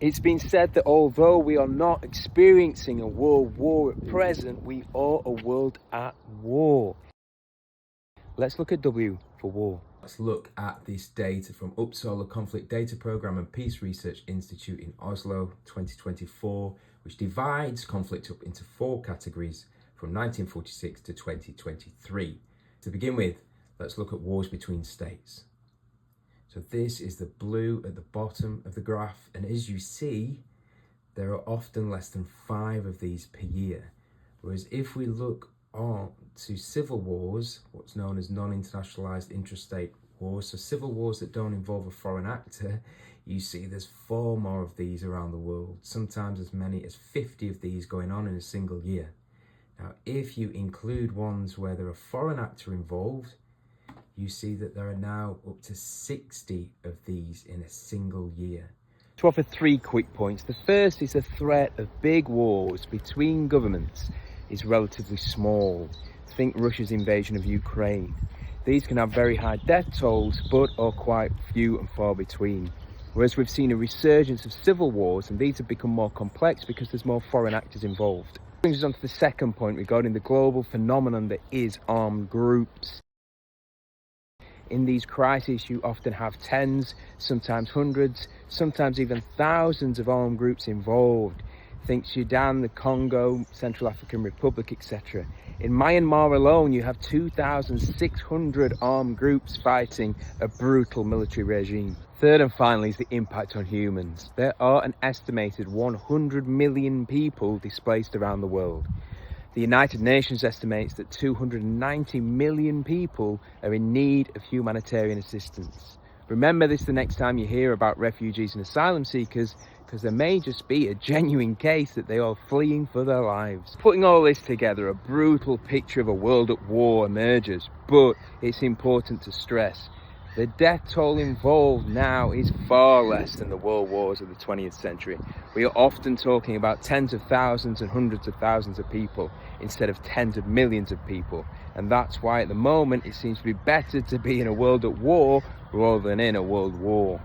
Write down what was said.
It's been said that although we are not experiencing a world war at present, we are a world at war. Let's look at W for war. Let's look at this data from Uppsala Conflict Data Programme and Peace Research Institute in Oslo 2024, which divides conflict up into 4 categories from 1946 to 2023. To begin with, let's look at wars between states. So this is the blue at the bottom of the graph, and as you see, there are often less than 5 of these per year. Whereas if we look on to civil wars, what's known as non-internationalized intrastate wars, so civil wars that don't involve a foreign actor, you see there's 4 more of these around the world, sometimes as many as 50 of these going on in a single year. Now, if you include ones where there are foreign actor involved, you see that there are now up to 60 of these in a single year. To offer 3 quick points. The first is the threat of big wars between governments is relatively small. Think Russia's invasion of Ukraine. These can have very high death tolls, but are quite few and far between. Whereas we've seen a resurgence of civil wars, and these have become more complex because there's more foreign actors involved. Brings us on to the second point regarding the global phenomenon that is armed groups. In these crises, you often have tens, sometimes hundreds, sometimes even thousands of armed groups involved. Think Sudan, the Congo, Central African Republic, etc. In Myanmar alone, you have 2,600 armed groups fighting a brutal military regime. Third and finally is the impact on humans. There are an estimated 100 million people displaced around the world. The United Nations estimates that 290 million people are in need of humanitarian assistance. Remember this the next time you hear about refugees and asylum seekers, because there may just be a genuine case that they are fleeing for their lives. Putting all this together, a brutal picture of a world at war emerges, but it's important to stress the death toll involved now is far less than the world wars of the 20th century. We are often talking about tens of thousands and hundreds of thousands of people instead of tens of millions of people. And that's why at the moment it seems to be better to be in a world at war rather than in a world war.